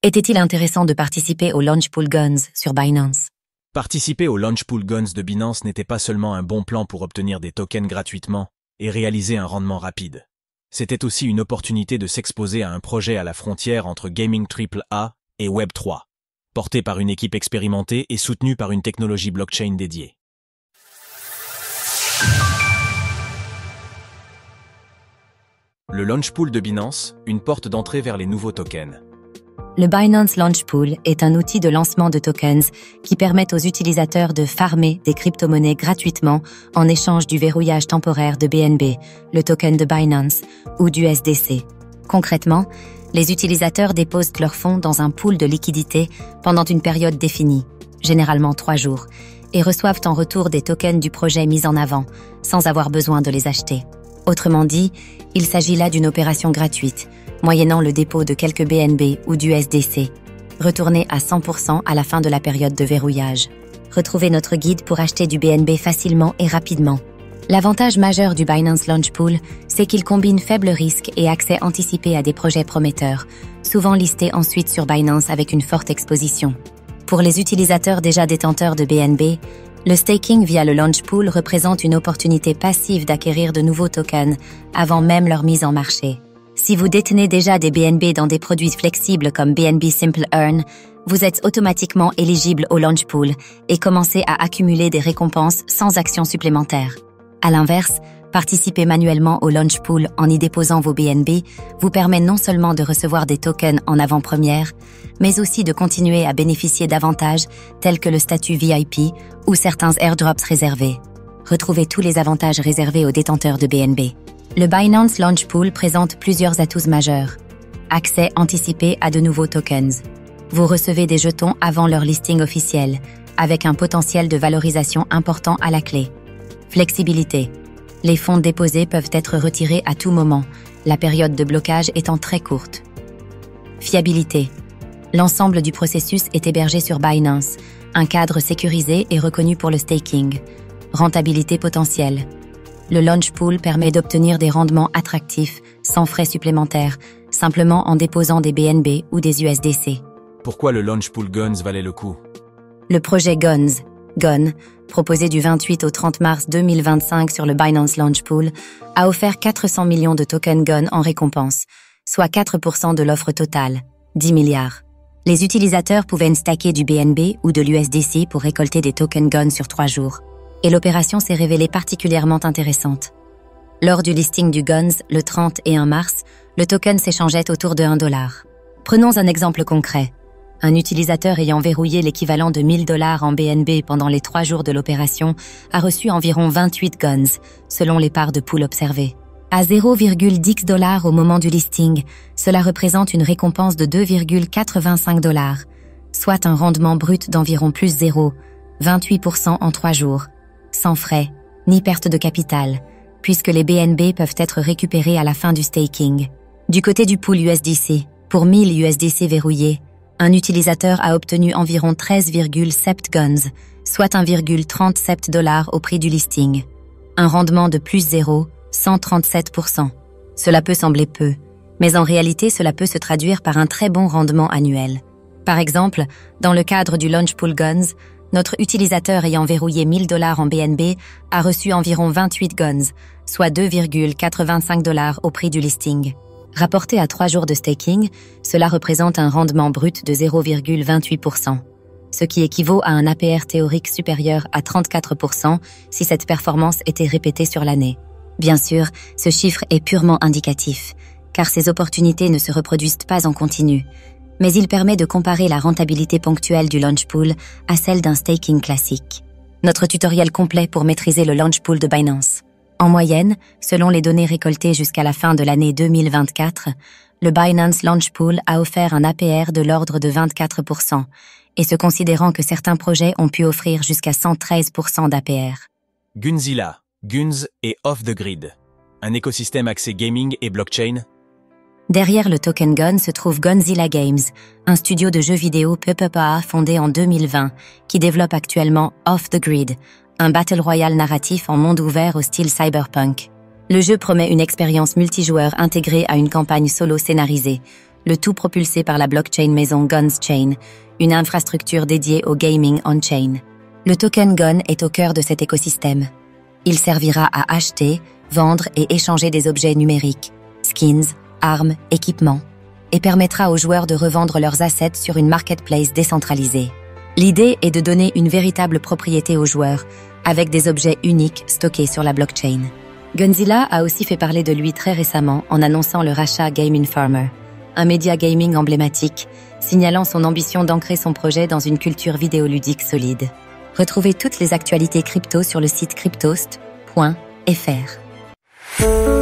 Était-il intéressant de participer au Launchpool Guns sur Binance? Participer au Launchpool Guns de Binance n'était pas seulement un bon plan pour obtenir des tokens gratuitement et réaliser un rendement rapide. C'était aussi une opportunité de s'exposer à un projet à la frontière entre Gaming AAA et Web3, porté par une équipe expérimentée et soutenu par une technologie blockchain dédiée. Le Launchpool de Binance, une porte d'entrée vers les nouveaux tokens. Le Binance Launchpool est un outil de lancement de tokens qui permet aux utilisateurs de farmer des crypto-monnaies gratuitement en échange du verrouillage temporaire de BNB, le token de Binance, ou du SDC. Concrètement, les utilisateurs déposent leurs fonds dans un pool de liquidité pendant une période définie, généralement 3 jours, et reçoivent en retour des tokens du projet mis en avant, sans avoir besoin de les acheter. Autrement dit, il s'agit là d'une opération gratuite, moyennant le dépôt de quelques BNB ou du SDC, retourné à 100% à la fin de la période de verrouillage. Retrouvez notre guide pour acheter du BNB facilement et rapidement. L'avantage majeur du Binance Launchpool, c'est qu'il combine faible risque et accès anticipé à des projets prometteurs, souvent listés ensuite sur Binance avec une forte exposition. Pour les utilisateurs déjà détenteurs de BNB, le staking via le Launchpool représente une opportunité passive d'acquérir de nouveaux tokens avant même leur mise en marché. Si vous détenez déjà des BNB dans des produits flexibles comme BNB Simple Earn, vous êtes automatiquement éligible au Launchpool et commencez à accumuler des récompenses sans action supplémentaire. À l'inverse, participer manuellement au Launchpool en y déposant vos BNB vous permet non seulement de recevoir des tokens en avant-première, mais aussi de continuer à bénéficier d'avantages tels que le statut VIP ou certains airdrops réservés. Retrouvez tous les avantages réservés aux détenteurs de BNB. Le Binance Launchpool présente plusieurs atouts majeurs. Accès anticipé à de nouveaux tokens. Vous recevez des jetons avant leur listing officiel, avec un potentiel de valorisation important à la clé. Flexibilité. Les fonds déposés peuvent être retirés à tout moment, la période de blocage étant très courte. Fiabilité. L'ensemble du processus est hébergé sur Binance, un cadre sécurisé et reconnu pour le staking. Rentabilité potentielle. Le Launchpool permet d'obtenir des rendements attractifs, sans frais supplémentaires, simplement en déposant des BNB ou des USDC. Pourquoi le Launchpool Guns valait le coup? Le projet GUN, proposé du 28 au 30 mars 2025 sur le Binance Launchpool, a offert 400 millions de tokens GUN en récompense, soit 4% de l'offre totale, 10 milliards. Les utilisateurs pouvaient stacker du BNB ou de l'USDC pour récolter des tokens GUN sur 3 jours. Et l'opération s'est révélée particulièrement intéressante. Lors du listing du GUNS le 31 mars, le token s'échangeait autour de $1. Prenons un exemple concret. Un utilisateur ayant verrouillé l'équivalent de $1000 en BNB pendant les 3 jours de l'opération a reçu environ 28 GUNS, selon les parts de pool observées. À 0,10 $ au moment du listing, cela représente une récompense de 2,85 $, soit un rendement brut d'environ plus 0,28% en 3 jours. Sans frais, ni perte de capital, puisque les BNB peuvent être récupérés à la fin du staking. Du côté du pool USDC, pour 1000 USDC verrouillés, un utilisateur a obtenu environ 13,7 GUNS, soit 1,37 $ au prix du listing. Un rendement de plus 0,137%. Cela peut sembler peu, mais en réalité cela peut se traduire par un très bon rendement annuel. Par exemple, dans le cadre du Launchpool Guns, notre utilisateur ayant verrouillé $1000 en BNB a reçu environ 28 GUNS, soit 2,85 $ au prix du listing. Rapporté à 3 jours de staking, cela représente un rendement brut de 0,28%, ce qui équivaut à un APR théorique supérieur à 34% si cette performance était répétée sur l'année. Bien sûr, ce chiffre est purement indicatif, car ces opportunités ne se reproduisent pas en continu, mais il permet de comparer la rentabilité ponctuelle du Launchpool à celle d'un staking classique. Notre tutoriel complet pour maîtriser le Launchpool de Binance. En moyenne, selon les données récoltées jusqu'à la fin de l'année 2024, le Binance Launchpool a offert un APR de l'ordre de 24%, et ce considérant que certains projets ont pu offrir jusqu'à 113% d'APR. Gunzilla, Guns et Off the Grid. Un écosystème axé gaming et blockchain. Derrière le token GUN se trouve Gunzilla Games, un studio de jeux vidéo PPA fondé en 2020, qui développe actuellement Off the Grid, un battle royale narratif en monde ouvert au style cyberpunk. Le jeu promet une expérience multijoueur intégrée à une campagne solo scénarisée, le tout propulsé par la blockchain maison Guns Chain, une infrastructure dédiée au gaming on-chain. Le token Gun est au cœur de cet écosystème. Il servira à acheter, vendre et échanger des objets numériques, skins, armes, équipements, et permettra aux joueurs de revendre leurs assets sur une marketplace décentralisée. L'idée est de donner une véritable propriété aux joueurs, avec des objets uniques stockés sur la blockchain. Gunzilla a aussi fait parler de lui très récemment en annonçant le rachat Game Informer, un média gaming emblématique, signalant son ambition d'ancrer son projet dans une culture vidéoludique solide. Retrouvez toutes les actualités crypto sur le site cryptost.fr.